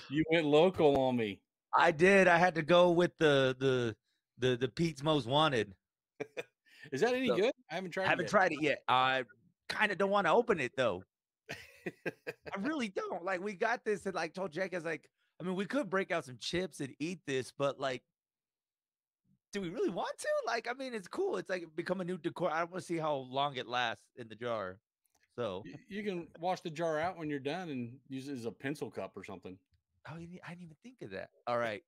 You went local on me. I did. I had to go with the Pete's Most Wanted. Is that any So, good? I haven't tried it yet. tried it yet. I kind of don't want to open it though. I really don't. Like, we got this and like told Jack, I was like, I mean, we could break out some chips and eat this, but like, do we really want to? Like, I mean, it's cool. It's like become a new decor. I want to see how long it lasts in the jar. So, You can wash the jar out when you're done and use it as a pencil cup or something, oh, I didn't even think of that. All right.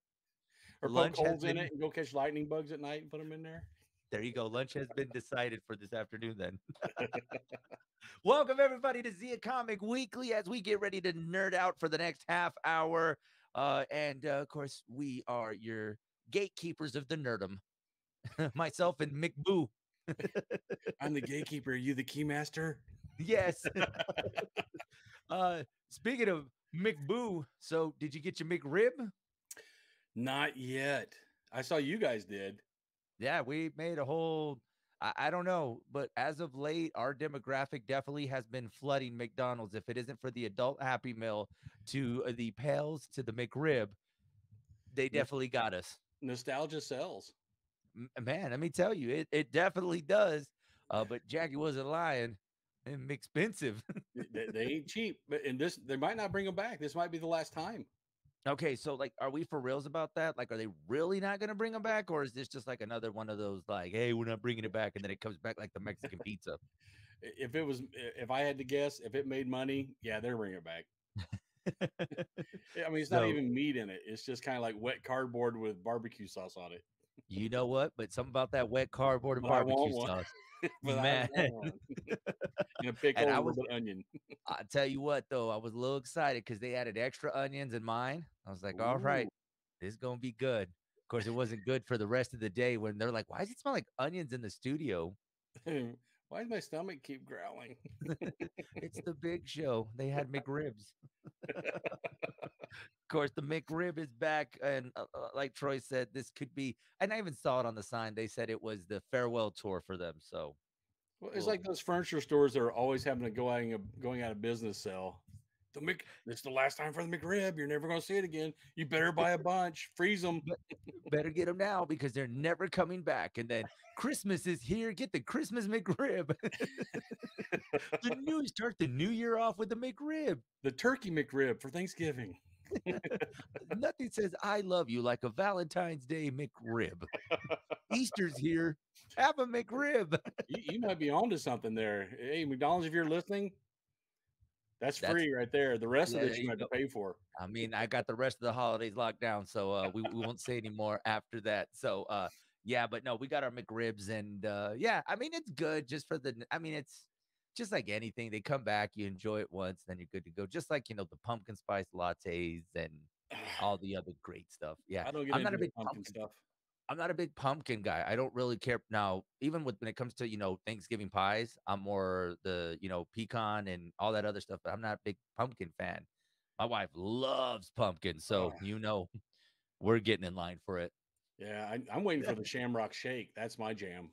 or poke Lunch has holes in been, it and go catch lightning bugs at night and put them in there. there you go. Lunch has been decided for this afternoon then. Welcome everybody to Zia Comic Weekly as we get ready to nerd out for the next half hour. And of course, we are your gatekeepers of the nerdum. Myself and Mick Boo. I'm the gatekeeper. Are you the keymaster? Yes. Speaking of Mick Boo, so did you get your McRib? Not yet. I saw you guys did. Yeah, we made a whole. I don't know, but as of late, our demographic definitely has been flooding McDonald's. If it isn't for the adult Happy Meal to the Pales to the McRib, they definitely got us. Nostalgia sells. Man, let me tell you, it definitely does. But Jackie wasn't lying. And expensive. They ain't cheap, but in this, they might not bring them back. This might be the last time. Okay, so like, are we for reals about that? Like, are they really not going to bring them back, or is this just like another one of those like, hey, we're not bringing it back, and then it comes back like the Mexican pizza? If I had to guess, if it made money, yeah, they're bringing it back. I mean, it's not So even meat in it. It's just kind of like wet cardboard with barbecue sauce on it. you know what? But something about that wet cardboard and But I barbecue want one. sauce, But I man. want one. And a pickle And and I a little was, bit of onion. I tell you what, though, I was a little excited because they added extra onions in mine. I was like, all right, Ooh. this is gonna be good. Of course, it wasn't good for the rest of the day when they're like, why does it smell like onions in the studio? Why does my stomach keep growling? It's the big show. They had McRibs. Of course, the McRib is back, and like Troy said, this could be. And I even saw it on the sign. They said it was the farewell tour for them. So, Well, it's well, like those furniture stores that are always having to going out of business sell. It's the last time for the McRib. You're never going to see it again. You better buy a bunch, freeze them. but better get them now because they're never coming back. And then Christmas is here. Get the Christmas McRib. Start the new year off with the McRib. The turkey McRib for Thanksgiving. Nothing says I love you like a Valentine's Day McRib. Easter's here. Have a McRib. You might be onto something there. Hey, McDonald's, if you're listening, that's free right there. The rest of Yeah, it there you you have go. to pay for. I mean, I got the rest of the holidays locked down, so we won't say anymore after that. So yeah, but no, we got our McRibs, and yeah, I mean, it's good just for the. I mean, it's just like anything. They come back, you enjoy it once, then you're good to go. Just like the pumpkin spice lattes and all the other great stuff. Yeah, I don't get I'm not into a the big pumpkin stuff. I'm not a big pumpkin guy. I don't really care now. Even when it comes to Thanksgiving pies, I'm more the pecan and all that other stuff. But I'm not a big pumpkin fan. My wife loves pumpkin, so we're getting in line for it. Yeah, I'm waiting for the Shamrock Shake. That's my jam.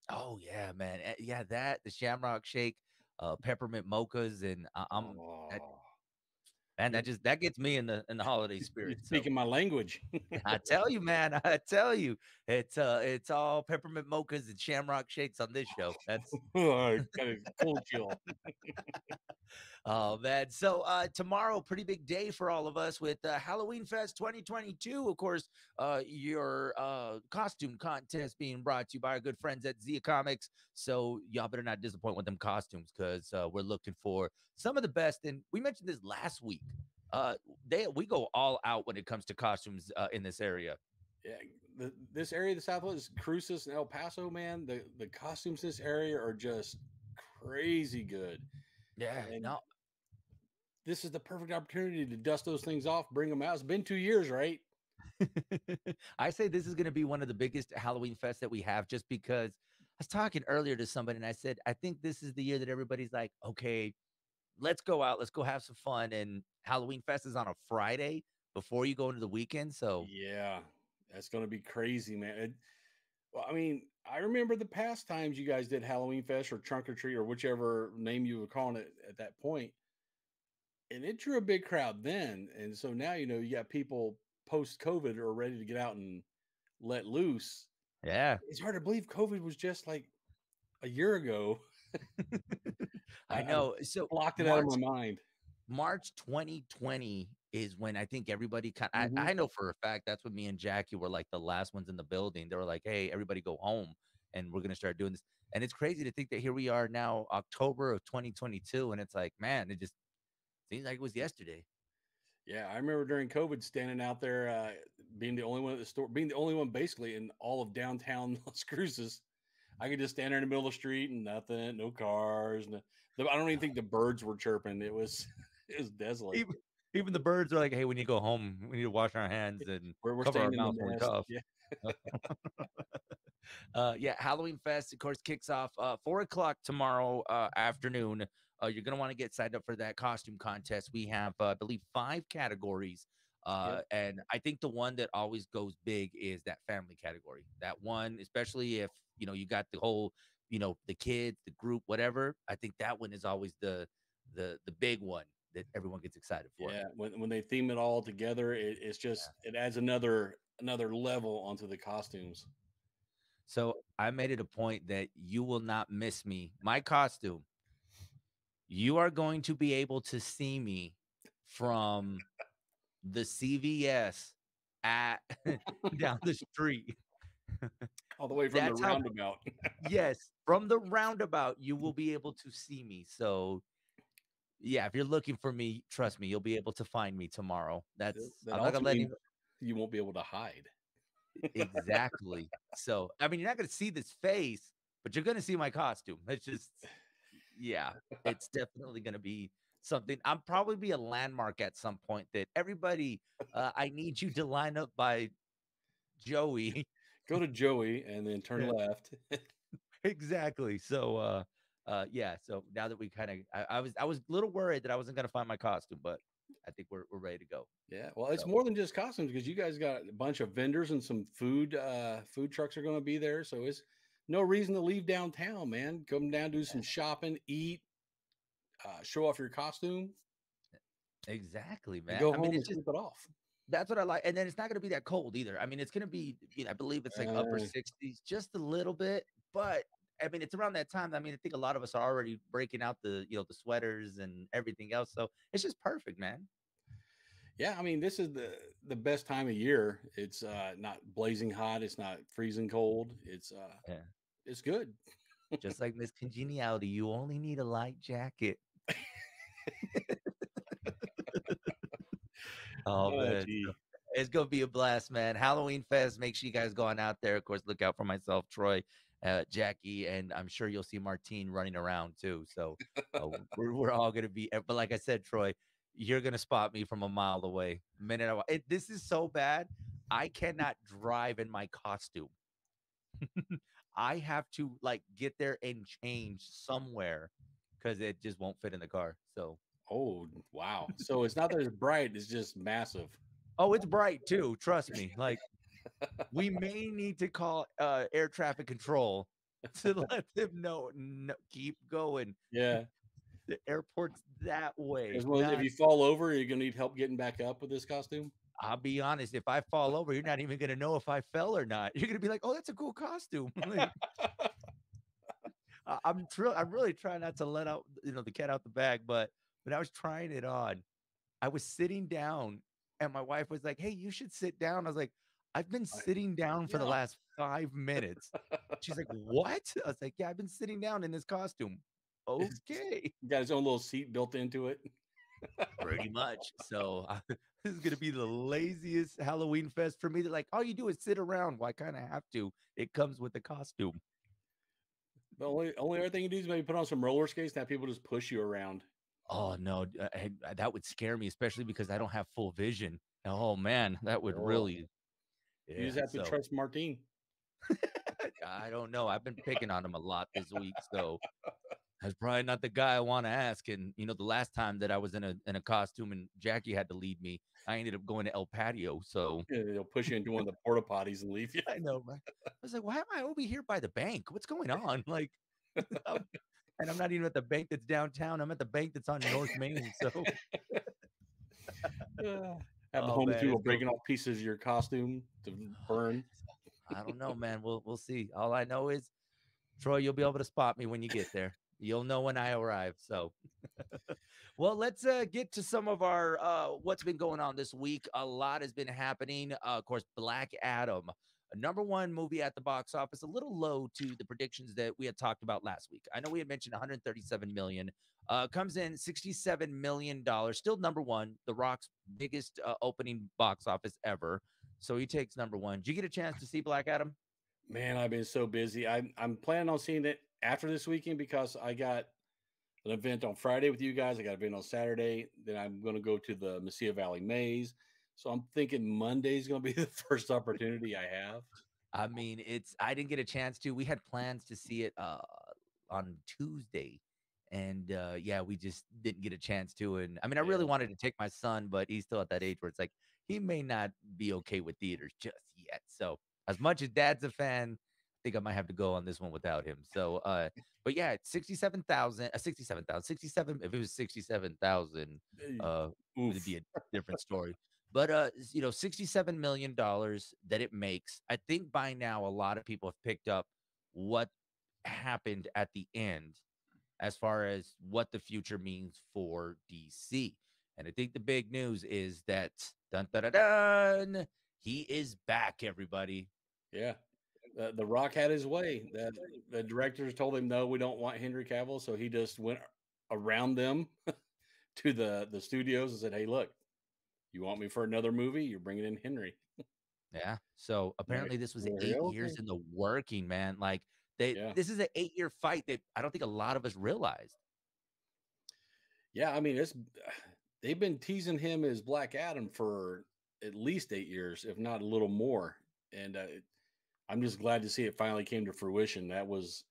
Oh yeah, man. Yeah, the Shamrock Shake, peppermint mochas, and Oh, and that gets me in the holiday you're spirit. So speaking my language. I tell you, man, I tell you, it's all peppermint mochas and Shamrock Shakes on this show. That's Kind of cold chill. Oh man. So tomorrow, pretty big day for all of us with Halloweenfest 2022. Of course, your costume contest being brought to you by our good friends at Zia Comics. So y'all better not disappoint with them costumes because we're looking for some of the best. And we mentioned this last week. We go all out when it comes to costumes in this area. Yeah, this area, the Southwest, Cruces and El Paso, man. The costumes in this area are just crazy good. Yeah. And No. this is the perfect opportunity to dust those things off, bring them out. It's been 2 years, right? I say this is going to be one of the biggest Halloween fests that we have just because I was talking earlier to somebody and I said, I think this is the year that everybody's like, okay, let's go out, let's go have some fun. And Halloween Fest is on a Friday before you go into the weekend. So Yeah, that's going to be crazy, man. Well, I mean, I remember the past times you guys did Halloween Fest or Trunk or Treat or whichever name you were calling it at that point. and it drew a big crowd then. And so now, you got people post COVID are ready to get out and let loose. Yeah. It's hard to believe COVID was just like a year ago. I I know. So blocked it out of March my mind. March 2020 is when I think everybody Mhm. I know for a fact that's when me and Jackie were like the last ones in the building. They were like, "Hey, everybody go home and we're going to start doing this." And it's crazy to think that here we are now, October of 2022, and it's like, man, it just seems like it was yesterday. Yeah, I remember during COVID standing out there, being the only one at the store, being the only one basically in all of downtown Las Cruces. I could just stand there in the middle of the street and nothing, no cars. I don't even think the birds were chirping. It was it was desolate. Even even the birds are like, "Hey, when you go home, we need to wash our hands and We're cover our staying in the mouths when we nest. cough." Yeah, Yeah, Halloween Fest, of course, kicks off 4 o'clock tomorrow afternoon. You're gonna want to get signed up for that costume contest. We have, I believe, 5 categories, yep, and I think the one that always goes big is that family category. That one, especially if you got the whole, the kids, the group, whatever. I think that one is always the big one that everyone gets excited for. yeah. When they theme it all together, it's just it adds another level onto the costumes. So I made it a point that you will not miss me. My costume, you are going to be able to see me from the CVS at down the street. All the way from the That's how, roundabout. yes, from the roundabout, you will be able to see me. So, yeah, if you're looking for me, trust me, you'll be able to find me tomorrow. That I'm not also gonna let means him. you won't be able to hide. Exactly. So, I mean, you're not gonna see this face, but you're gonna see my costume. It's just, yeah, it's definitely gonna be something. I'm probably be a landmark at some point that everybody. I need you to line up by Joey. Go to Joey and then turn Yeah. left. Exactly. So, yeah. So now that we kind of, I was a little worried that I wasn't gonna find my costume, but I think we're ready to go. Yeah, well, it's So. more than just costumes because you guys got a bunch of vendors and some food trucks are going to be there. So it's no reason to leave downtown, man. Come down, do some shopping, eat, show off your costume, Exactly, and man. go I mean, home it's and just sleep it off. that's what I like. And then it's not going to be that cold either. I mean, it's going to be, I believe it's like upper Uh, 60s, just a little bit. But I mean, it's around that time. I mean, I think a lot of us are already breaking out the sweaters and everything else. So it's just perfect, man. yeah, I mean, this is the best time of year. It's not blazing hot. It's not freezing cold. Yeah. It's good. Just like Miss Congeniality, you only need a light jacket. Oh, Oh, man. So gee. it's going to be a blast, man. Halloween Fest. Make sure you guys go on out there. Of course, look out for myself, Troy, Jackie, and I'm sure you'll see Martine running around too. So we're all going to be, but like I said, Troy, you're going to spot me from a mile away. The minute this is so bad. I cannot drive in my costume. I have to like get there and change somewhere because it just won't fit in the car. So, Oh, wow. So it's not that it's bright. It's just massive. oh, it's bright too. Trust me. Like, we may need to call air traffic control to let them know, no, keep going. Yeah. The airport's that way. As well as if Not, you fall over, you're going to need help getting back up with this costume. I'll be honest, if I fall over, you're not even gonna know if I fell or not. You're gonna be like, "Oh, that's a cool costume." Like, I'm really trying not to let out, the cat out the bag, but when I was trying it on, I was sitting down and my wife was like, "Hey, you should sit down." I was like, "I've been I- sitting down for the yeah. last 5 minutes." She's like, "What?" I was like, "Yeah, I've been sitting down in this costume." It's Okay. got its own little seat built into it. Pretty much. So this is gonna be the laziest Halloween fest for me. They're like, all you do is sit around. Well, I kind of have to. It comes with the costume. The only other thing you do is maybe put on some roller skates and have people just push you around. Oh no, that would scare me, especially because I don't have full vision. Oh man, that would Oh, really, you yeah. just have to So trust Martine. I don't know. I've been picking on him a lot this week, so that's probably not the guy I want to ask. And the last time that I was in a costume and Jackie had to lead me, I ended up going to El Patio. So Yeah, they'll push you into one of the porta potties and leave you. I know, right? I was like, why am I over here by the bank? What's going on? Like, And I'm not even at the bank that's downtown. I'm at the bank that's on North Main. So, Uh, have the oh homeless man, people it's so breaking off pieces of your costume to burn. I don't know, man. We'll see. All I know is, Troy, you'll be able to spot me when you get there. You'll know when I arrive. So, well, let's get to some of our what's been going on this week. A lot has been happening. Of course, Black Adam, a #1 movie at the box office, a little low to the predictions that we had talked about last week. I know we had mentioned 137 million. Comes in $67 million, still #1, The Rock's biggest opening box office ever. So he takes #1. Did you get a chance to see Black Adam? Man, I've been so busy. I'm planning on seeing it after this weekend because I got an event on Friday with you guys. I got an event on Saturday. Then I'm going to go to the Mesilla Valley Maze. So I'm thinking Monday is going to be the first opportunity I have. I mean, I didn't get a chance to. We had plans to see it on Tuesday. And yeah, we just didn't get a chance to. And I mean, I really Yeah. wanted to take my son, but he's still at that age where it's like he may not be okay with theaters just yet. So as much as dad's a fan, I think I might have to go on this one without him. So but yeah, it's 67,000, 67,000, 67. If it was 67,000, it'd Oof. be a different story. But $67 million that it makes. I think by now a lot of people have picked up what happened at the end as far as what the future means for DC. And I think the big news is that dun dun dun, dun he is back, everybody. Yeah. The Rock had his way. The directors told him, no, we don't want Henry Cavill. So he just went around them to the studios and said, hey, look, you want me for another movie? You're bringing in Henry. Yeah. So Like, apparently this was well, yeah, 8 years okay. in the working, man. Like Yeah. this is an 8-year fight that I don't think a lot of us realized. Yeah. I mean, they've been teasing him as Black Adam for at least 8 years, if not a little more. And I'm just glad to see it finally came to fruition. That was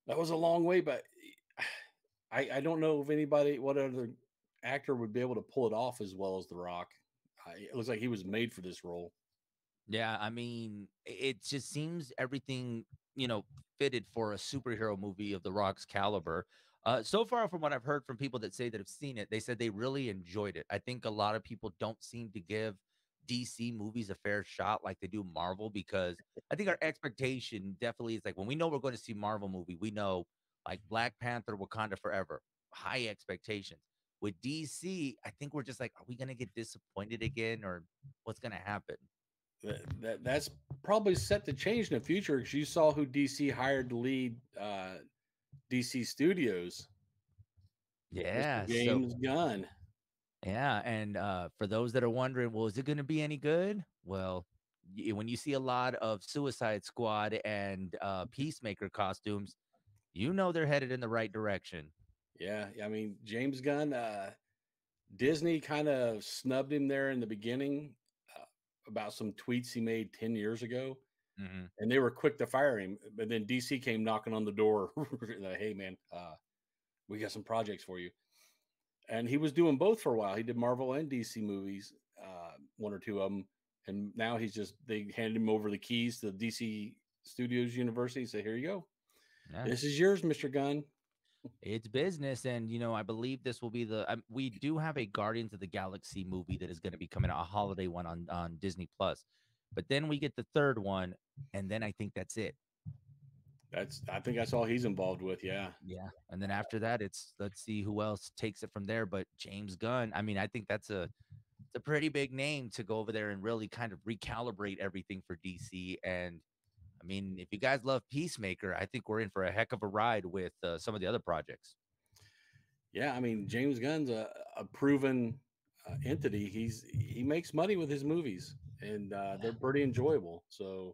a long way, but I don't know if what other actor would be able to pull it off as well as The Rock. It looks like he was made for this role. Yeah, I mean, it just seems everything, fitted for a superhero movie of The Rock's caliber. So far, from what I've heard from people that say that have seen it, they said they really enjoyed it. I think a lot of people don't seem to give DC movies a fair shot like they do Marvel because I think our expectation definitely is like when we know we're going to see Marvel movie, we know like Black Panther, Wakanda Forever, high expectations. With DC, I think we're just like, are we going to get disappointed again or what's going to happen? That's probably set to change in the future because you saw who DC hired to lead DC Studios, Mr. Yeah. So James Gunn. yeah, and for those that are wondering, well, is it going to be any good? Well, when you see a lot of Suicide Squad and Peacemaker costumes, you know they're headed in the right direction. Yeah, I mean James Gunn. Disney kind of snubbed him there in the beginning about some tweets he made 10 years ago, Hmm. and they were quick to fire him. But then DC came knocking on the door, like, "Hey, man, we got some projects for you." And he was doing both for a while. He did Marvel and DC movies, one or two of them, and now they handed him over the keys to DC Studios University. Say, here you go. Yeah, This is yours, Mr. Gunn. it's business, and I believe this will be we do have a Guardians of the Galaxy movie that is going to be coming out, a holiday one on Disney Plus, but then we get the third one, and then I think that's it. I think that's all he's involved with. Yeah. Yeah, and then after that, it's let's see who else takes it from there. But James Gunn, I mean, I think it's a pretty big name to go over there and really kind of recalibrate everything for DC. And I mean, if you guys love Peacemaker, I think we're in for a heck of a ride with some of the other projects. Yeah, I mean James Gunn's a proven entity. He makes money with his movies, and they're pretty enjoyable. So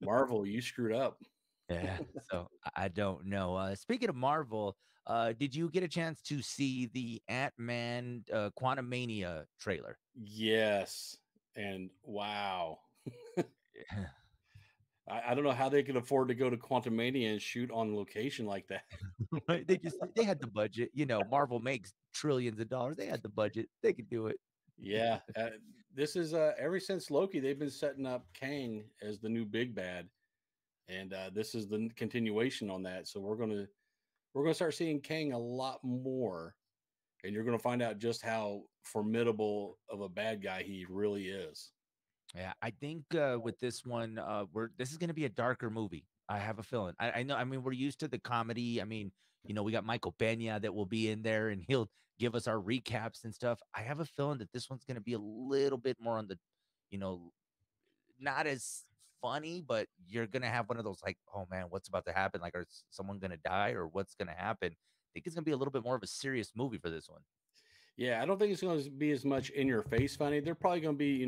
Marvel, you screwed up. Yeah, so I don't know. Speaking of Marvel, did you get a chance to see the Ant-Man Quantumania trailer? Yes, and wow, I don't know how they could afford to go to Quantumania and shoot on location like that. Right? They had the budget. Marvel makes trillions of dollars. They had the budget. They could do it. Yeah, this is ever since Loki, they've been setting up Kang as the new big bad, and this is the continuation on that. So we're going to we're going to start seeing Kang a lot more, and you're going to find out just how formidable of a bad guy he really is. Yeah, I think with this one, this is going to be a darker movie. I have a feeling. I know. I mean, we're used to the comedy. I mean, we got Michael Pena that will be in there, and he'll give us our recaps and stuff. I have a feeling that this one's going to be a little bit more on the, you know, not as funny, but you're going to have one of those like, oh man, what's about to happen? Like, is someone going to die, or what's going to happen? I think it's going to be a little bit more of a serious movie for this one. Yeah, I don't think it's going to be as much in your face funny. There are probably going to be,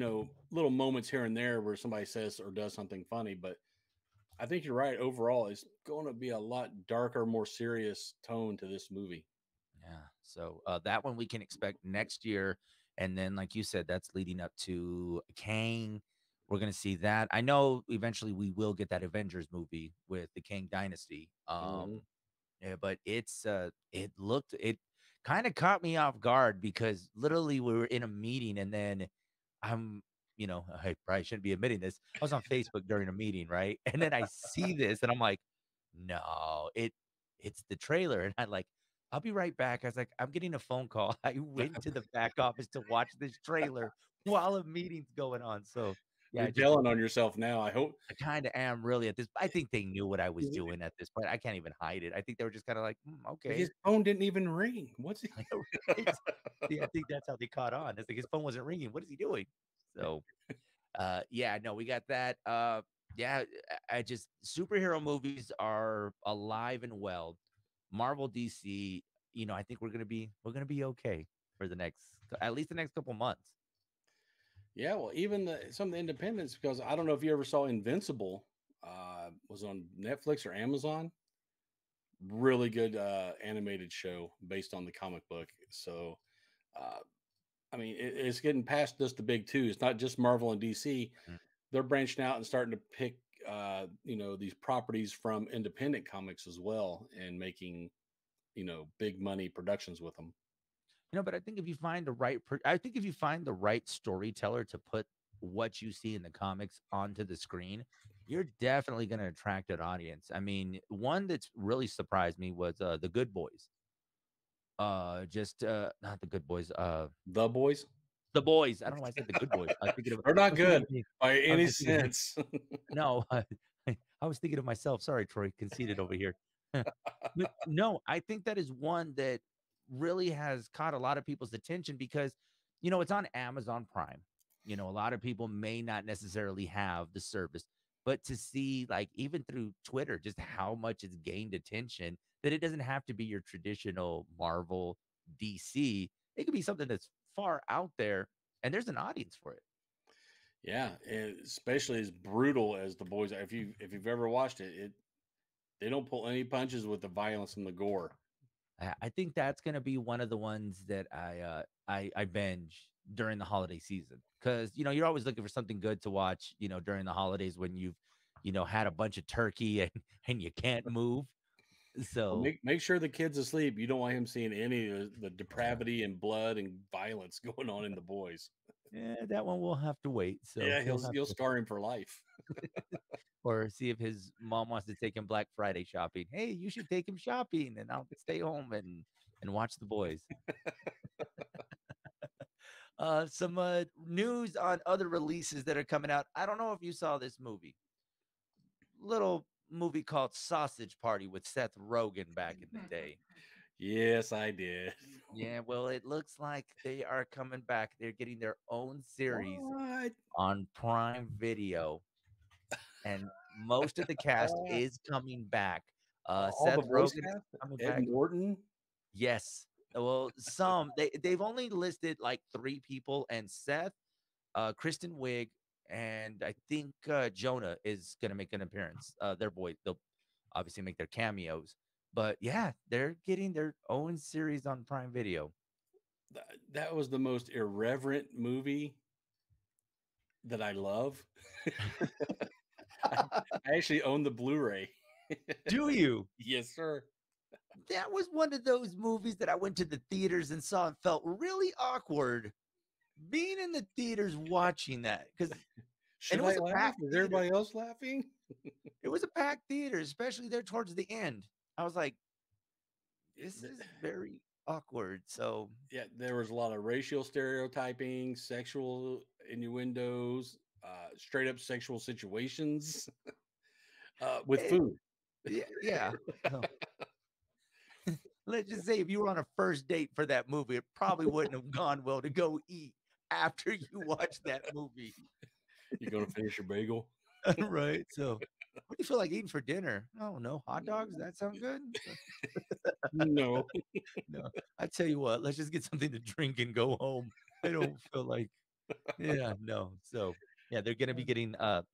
little moments here and there where somebody says or does something funny, but I think you're right. Overall, it's going to be a lot darker, more serious tone to this movie. Yeah. So that one we can expect next year. And then, like you said, that's leading up to Kang. We're gonna see that. I know eventually we will get that Avengers movie with the Kang Dynasty. Mhm. Yeah, but it kind of caught me off guard because literally we were in a meeting and then I'm, I probably shouldn't be admitting this. I was on Facebook during a meeting, right? And then I see this and I'm like, no, it's the trailer. And I like, I'll be right back. I was like, I'm getting a phone call. I went to the back office to watch this trailer while a meeting's going on. So yeah, You're telling on yourself now. I hope I kind of am really at this. I think they knew what I was doing at this point. I can't even hide it. I think they were just kind of like, okay. his phone didn't even ring. What's he? I know, right? Yeah, I think that's how they caught on. It's like his phone wasn't ringing. What is he doing? So, yeah, no, we got that. Yeah, I just superhero movies are alive and well. Marvel, DC, I think we're gonna be okay for the next at least the next couple months. Yeah, well, even some of the independents, because I don't know if you ever saw Invincible, was on Netflix or Amazon. Really good animated show based on the comic book. So, uh, I mean, it's getting past just the big two. It's not just Marvel and DC. Mm. They're branching out and starting to pick, these properties from independent comics as well, and making, big money productions with them. But I think if you find the right, I think if you find the right storyteller to put what you see in the comics onto the screen, you're definitely going to attract an audience. I mean, one that's really surprised me was the Good Boys. Just not the Good Boys. The boys, The Boys. I don't know why I said the Good Boys. they're I not was thinking good of me. by I was any just thinking of sense. no. I was thinking of myself. Sorry, Troy. Conceited over here. But no, I think that is one that really has caught a lot of people's attention because, it's on Amazon Prime. A lot of people may not necessarily have the service, but to see, like, even through Twitter, just how much it's gained attention, that it doesn't have to be your traditional Marvel, DC. It could be something that's far out there, and there's an audience for it. Yeah, and especially as brutal as the boys are. If you've ever watched it, they don't pull any punches with the violence and the gore. I think that's gonna be one of the ones that I binge during the holiday season because you're always looking for something good to watch. During the holidays when you've had a bunch of turkey and you can't move. Well, So make sure the kid's asleep. You don't want him seeing any of the yeah, depravity and blood and violence going on in the boys. yeah, that one will have to wait. So Yeah, he'll have you'll to scar him for life. or see if his mom wants to take him Black Friday shopping. Hey, you should take him shopping, and I'll stay home and watch the boys. Some news on other releases that are coming out. I don't know if you saw this movie. Little movie called Sausage Party with Seth Rogen back in the day. Yes, I did. Yeah, well, it looks like they are coming back. They're getting their own series What? on Prime Video, and most of the cast Uh, is coming back. all the Seth voice Rogen is cast? coming Ed back. Norton? Yes. Well, they've only listed like three people, and Seth, Kristen Wiig, and I think Jonah is gonna make an appearance. Their boy, they'll obviously make their cameos, but yeah, they're getting their own series on Prime Video. That was the most irreverent movie that I love. I, I actually own the Blu-ray. Do you? Yes, sir. That was one of those movies that I went to the theaters and saw and felt really awkward being in the theaters watching that and Should it I was a laugh? packed Is theater. everybody else laughing? It was a packed theater, especially there towards the end. I was like, this is very awkward. So Yeah, there was a lot of racial stereotyping, sexual innuendos, straight up sexual situations with it, food. yeah, yeah. So let's just say if you were on a first date for that movie, it probably wouldn't have gone well to go eat after you watch that movie. You going to finish your bagel? Right. So what do you feel like eating for dinner? Oh no, hot dogs? That sound good? No. No. I tell you what, let's just get something to drink and go home. I don't feel like yeah, no. So yeah, they're gonna be getting a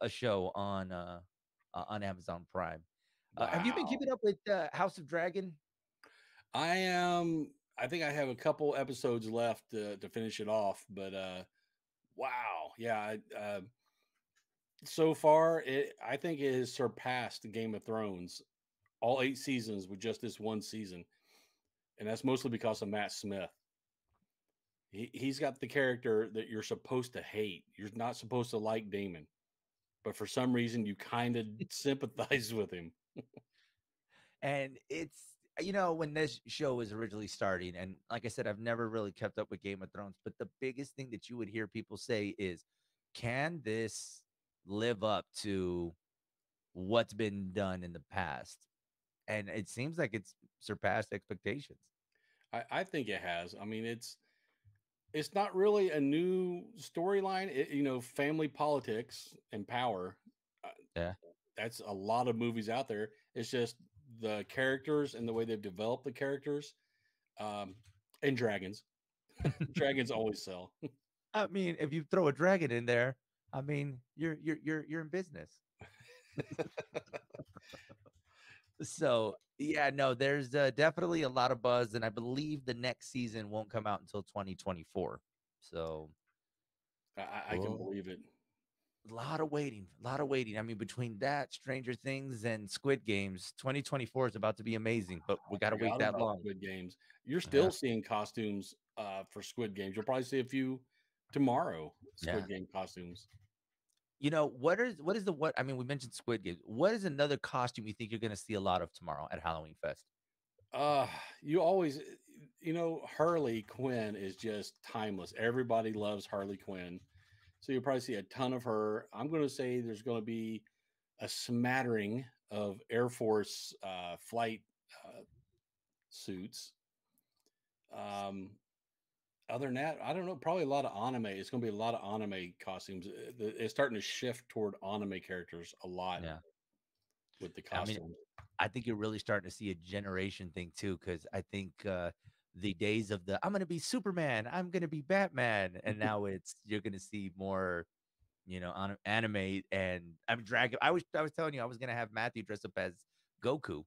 show on Amazon Prime. Have you been Wow. keeping up with House of Dragon? I am. I think I have a couple episodes left to finish it off, but wow, yeah. So far, I think it has surpassed Game of Thrones, all 8 seasons with just this one season, and that's mostly because of Matt Smith. He's got the character that you're supposed to hate. You're not supposed to like Damon, but for some reason you kind of sympathize with him. And it's when this show was originally starting, and like I said, I've never really kept up with Game of Thrones, but the biggest thing that you would hear people say is, can this live up to what's been done in the past? And it seems like it's surpassed expectations. I think it has. I mean, it's not really a new storyline. Family politics and power. Uh, Yeah. that's a lot of movies out there. It's just the characters and the way they've developed the characters, um, and dragons. Dragons always sell. I mean, if you throw a dragon in there, I mean, you're in business. So yeah, no, there's definitely a lot of buzz, and I believe the next season won't come out until 2024. So I can oh, believe it. a lot of waiting, a lot of waiting. I mean, between that, Stranger Things, and Squid Games, 2024 is about to be amazing, but we got to wait Forgot that about long. Squid Games. You're Yeah, still seeing costumes for Squid Games. You'll probably see a few tomorrow. yeah. Squid Game costumes. What I mean, we mentioned Squid Games. What is another costume you think you're going to see a lot of tomorrow at Halloween Fest? Uh, you always, Harley Quinn is just timeless. Everybody loves Harley Quinn. So you'll probably see a ton of her. I'm going to say there's going to be a smattering of Air Force flight uh, suits. Um, other than that, I don't know. Probably a lot of anime. It's going to be a lot of anime costumes. It's starting to shift toward anime characters a lot Yeah. with the I mean, costumes. I think you're really starting to see a generation thing too, because I think the days of the I'm going to be Superman, I'm going to be Batman, and now it's you're going to see more, on anime and I'm Dragon. I was telling you I was going to have Matthew dress up as Goku,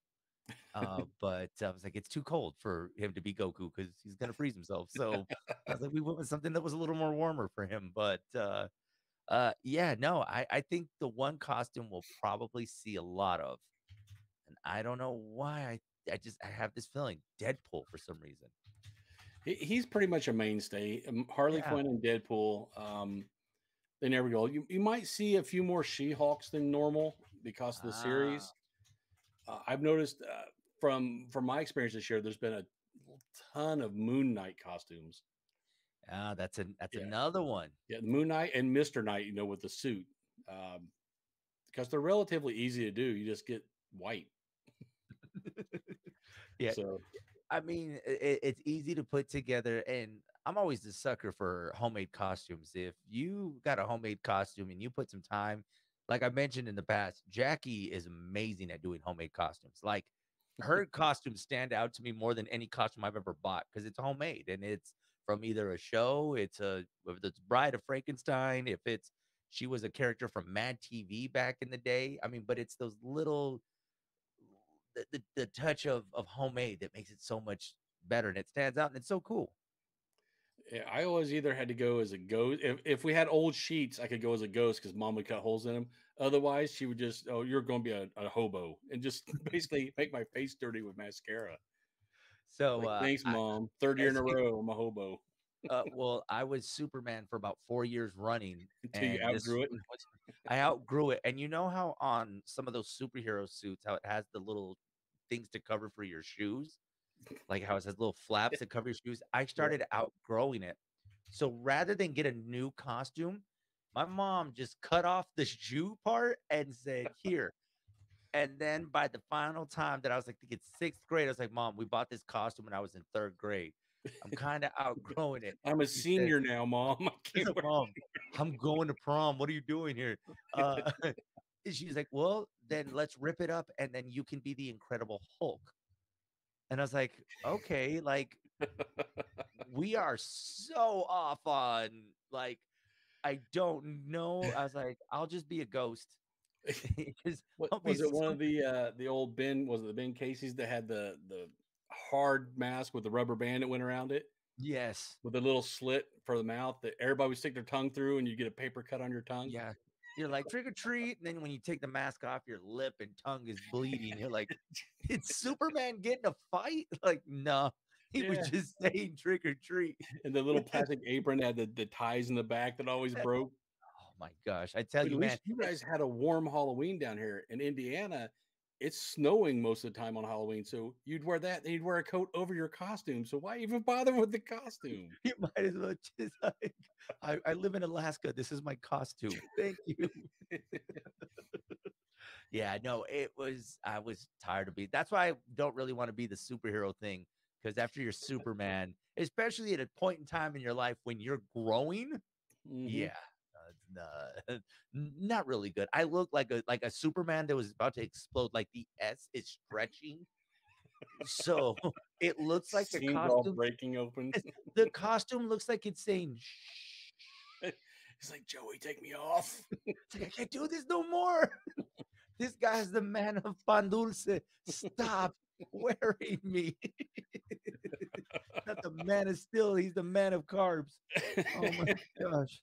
but I was like, it's too cold for him to be Goku because he's going to freeze himself. So I was like, we went with something that was a little more warmer for him, but. Yeah, no, I think the one costume we'll probably see a lot of, and I don't know why. I have this feeling Deadpool for some reason. He's pretty much a mainstay. Harley Yeah. Quinn and Deadpool. They never go. You might see a few more She-Hulks than normal because of the Ah, series. I've noticed from my experience this year, there's been a ton of Moon Knight costumes. that's Yeah, another one. yeah, Moon Knight and Mister Knight. With the suit, um, because they're relatively easy to do. You just get white. Yeah, So I mean, it's easy to put together, and I'm always a sucker for homemade costumes. If you got a homemade costume and you put some time, like I mentioned in the past, Jackie is amazing at doing homemade costumes. Like her costumes stand out to me more than any costume I've ever bought because it's homemade and it's from either a show, whether it's Bride of Frankenstein, if it's she was a character from Mad TV back in the day. I mean, but it's those little the touch of homemade that makes it so much better and it stands out and it's so cool. yeah, I always either had to go as a ghost. If we had old sheets, I could go as a ghost because Mom would cut holes in them. Otherwise, she would just, oh, you're going to be a hobo and just basically make my face dirty with mascara. So Like, thanks, I Mom. Third year in as a row, I'm a hobo well, I was Superman for about 4 years running, until you and this outgrew it. one I outgrew it. And you know how on some of those superhero suits, how it has the little things to cover for your shoes, like how it says little flaps that cover your shoes. I started outgrowing it. So rather than get a new costume, my mom just cut off the shoe part and said, "Here." And then by the final time that I was like, I think it's sixth grade, I was like, "Mom, we bought this costume when I was in third grade. I'm kind of outgrowing it." I'm a She said, senior now, Mom. I she's can't like, wear. "Mom, I'm going to prom. What are you doing here?" Uh, and she's like, "Well, then let's rip it up and then you can be the Incredible Hulk." And I was like, "Okay, like we are so off on like I don't know." I was like, "I'll just be a ghost." Because What I'll be was it? One so of the old Ben, was it the Ben Casey's that had the hard mask with the rubber band that went around it yes. with a little slit for the mouth that everybody would stick their tongue through, and you get a paper cut on your tongue. Yeah. You're like trick or treat, and then when you take the mask off, your lip and tongue is bleeding. You're like, did Superman get in a fight? Like, no, he was Yeah, just saying trick or treat. and the little plastic apron that had the ties in the back that always broke. Oh my gosh. I tell But you, at man, least you guys had a warm Halloween down here in Indiana. It's snowing most of the time on Halloween, so you'd wear that, and you'd wear a coat over your costume. So why even bother with the costume? you might as well just like, I live in Alaska. This is my costume. Thank you. Yeah, no, I was tired of being, that's why I don't really want to be the superhero thing. Because after you're Superman, especially at a point in time in your life when you're growing, Hmm. yeah, it's not really good. I look like a Superman that was about to explode. Like the S is stretching, so it looks like Seams all breaking open. the costume looks like it's saying shh. It's like, Joey, take me off. It's like I can't do this no more. This guy's the man of pan dulce. Stop wearing me. Not the man of steel. He's the man of carbs. Oh my gosh.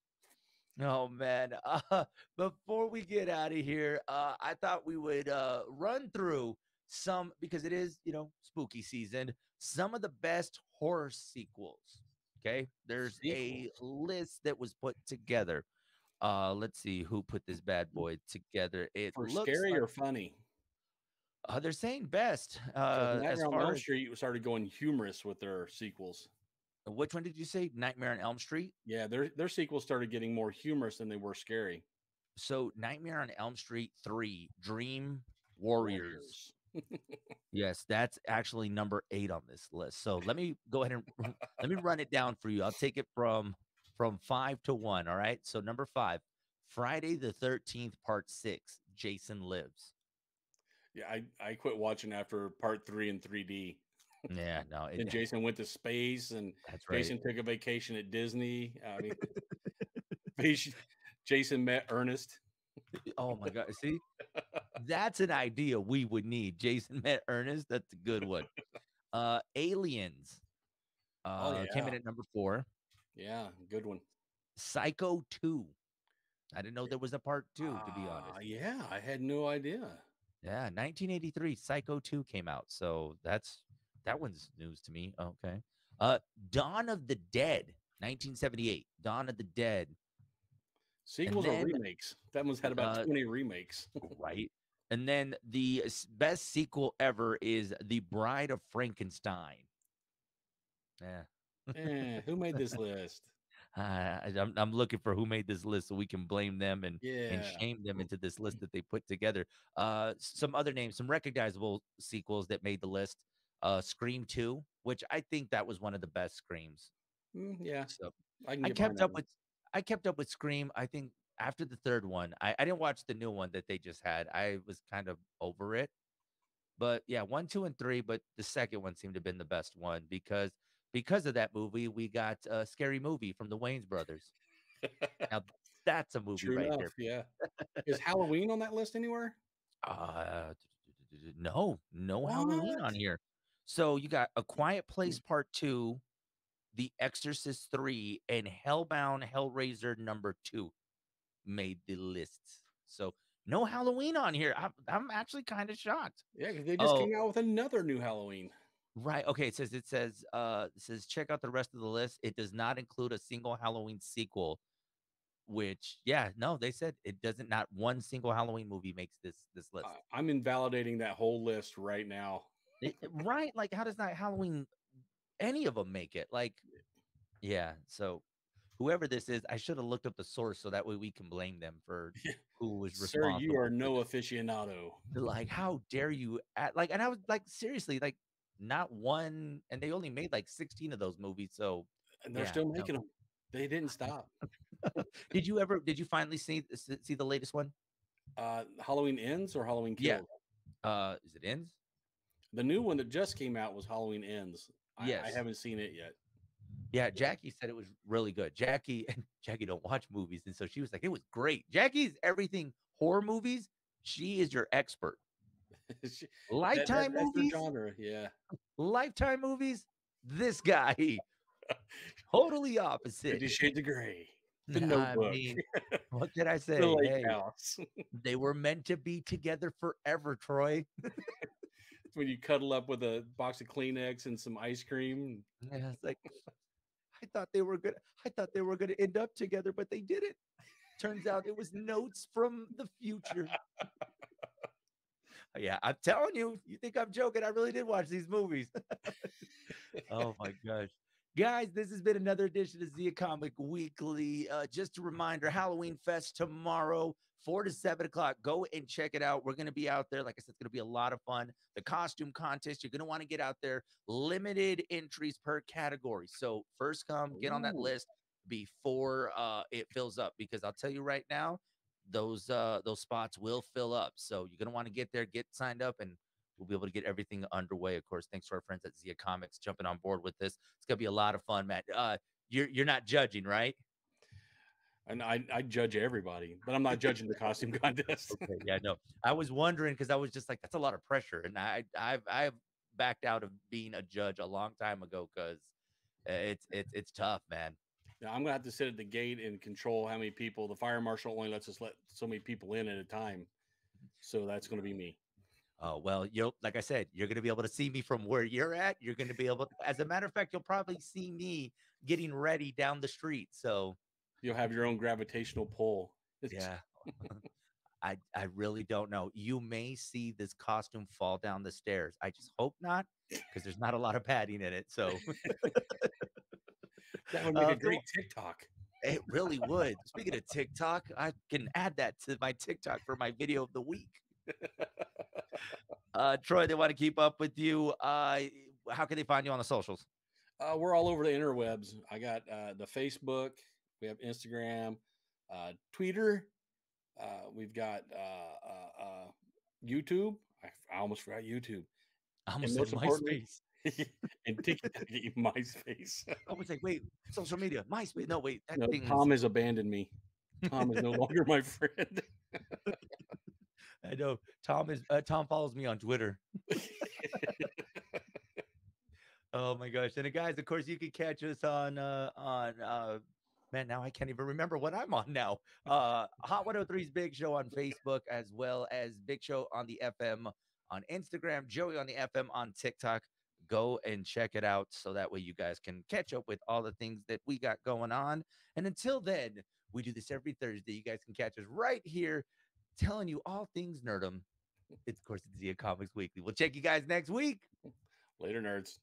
Oh man. Before we get out of here, I thought we would run through some, because it is, spooky season, some of the best horror sequels. Okay. There's a Sequels. list that was put together. Let's see who put this bad boy together. It For looks scary like or funny? they're saying best Because as Nightmare on far Elm as Street started going humorous with their sequels. which one did you say? Nightmare on Elm Street? Yeah, their sequels started getting more humorous than they were scary. So Nightmare on Elm Street 3, Dream Warriors. Warriors. Yes, that's actually number 8 on this list. So let me go ahead and let me run it down for you. I'll take it from 5 to 1, all right? So number 5, Friday the 13th part 6, Jason Lives. Yeah, I quit watching after part 3 in 3D. Yeah, no, And Jason went to space, and that's right. Jason took a vacation at Disney. I mean, Jason met Ernest. Oh my god, see? That's an idea we would need. Jason met Ernest, that's a good one. Aliens Oh came in yeah, at number 4. yeah, good one. Psycho 2. I didn't know there was a part 2, to be honest. Yeah, I had no idea. Yeah, 1983, Psycho 2 came out. So that one's news to me. Okay. Dawn of the Dead, 1978. Dawn of the Dead. And Sequels or then remakes? That one's had about 20 remakes. right. And then the best sequel ever is The Bride of Frankenstein. Yeah. Who made this list? I'm looking for who made this list so we can blame them and Yeah. shame them into this list that they put together. Some other names, some recognizable sequels that made the list. Scream 2, which I think that was one of the best Screams. Yeah, So I can I get behind kept that up one. with I kept up with Scream. I think after the third one, I didn't watch the new one that they just had. I was kind of over it. But yeah, 1, 2, and 3. But the second one seemed to have been the best one because of that movie, we got a Scary Movie from the Wayans brothers. Now that's a movie True right enough. there. Yeah. Is Halloween on that list anywhere? Uh, no Halloween What? on here. So you got A Quiet Place Part 2, The Exorcist 3, and Hellbound Hellraiser number 2 made the lists. So no Halloween on here. I'm actually kind of shocked. Yeah, because they just Oh, came out with another new Halloween. right. Okay. It says check out the rest of the list. It does not include a single Halloween sequel, which yeah, no, they said it not one single Halloween movie makes this list. I'm invalidating that whole list right now. Right? Like, how does not Halloween any of them make it? Like, yeah. So whoever this is, I should have looked up the source so that way we can blame them for who was Sir, you are responsible for no this. aficionado. Like, how dare you at like, and I was like, seriously, like, not one, and they only made like 16 of those movies. So And they're yeah, still no. making them. They didn't stop. Did you finally see the latest one? Halloween Ends or Halloween Yeah. Kills? Is it ends? The new one that just came out was Halloween Ends. I Yes. haven't seen it yet. Yeah, Jackie said it was really good. Jackie and Jackie don't watch movies, and so she was like, "It was great." Jackie's everything horror movies. She is your expert. Lifetime That's her movies, genre. Yeah. Lifetime movies. This guy, totally 50 opposite. Shades of Grey. The I Notebook. mean, what can I The say? Lake Hey, House. they were meant to be together forever, Troy. When you cuddle up with a box of Kleenex and some ice cream. Yeah, it's like I thought they were good. I thought they were going to end up together, but they didn't. Turns out it was notes from the future. Yeah, I'm telling you, you think I'm joking? I really did watch these movies. Oh my gosh. Guys, this has been another edition of Zia Comic Weekly. Just a reminder, Halloweenfest tomorrow, 4 to 7 o'clock. Go and check it out. We're going to be out there. Like I said, it's going to be a lot of fun. The costume contest, you're going to want to get out there. Limited entries per category. So first come, get on that Ooh. list before it fills up. Because I'll tell you right now, those spots will fill up. So you're going to want to get there, get signed up, and we'll be able to get everything underway. Of course, thanks to our friends at Zia Comics jumping on board with this. It's gonna be a lot of fun, Matt. You're not judging, right? And I judge everybody, but I'm not judging the costume contest. Okay, yeah, no. I was wondering because I was just like, that's a lot of pressure, and I've backed out of being a judge a long time ago because it's tough, man. Now, I'm gonna have to sit at the gate and control how many people. The fire marshal only lets us let so many people in at a time, so that's gonna be me. Oh well, you'll like I said, you're gonna be able to see me from where you're at. You're gonna be able, as a matter of fact, you'll probably see me getting ready down the street. So You'll have your own gravitational pull. yeah. I really don't know. You may see this costume fall down the stairs. I just hope not, because there's not a lot of padding in it. So That would make a so great TikTok. it really would. Speaking of TikTok, I can add that to my TikTok for my video of the week. Troy, they want to keep up with you. How can they find you on the socials? We're all over the interwebs. I got the Facebook. We have Instagram, Twitter. We've got YouTube. I almost forgot YouTube. I And almost said most importantly, MySpace. and TikTok, MySpace. I was like, wait, social media, MySpace. No, wait, that No, thing Tom has abandoned me. Tom is no longer my friend. I know Tom follows me on Twitter. Oh my gosh. And guys, of course, you can catch us on man, now I can't even remember what I'm on now. Hot 103's Big Show on Facebook, as well as Big Show on the FM on Instagram, Joey on the FM on TikTok. Go and check it out so that way you guys can catch up with all the things that we got going on. And until then, we do this every Thursday. You guys can catch us right here telling you all things nerdum. It's, of course, it's Zia Comics Weekly. We'll check you guys next week. Later, nerds.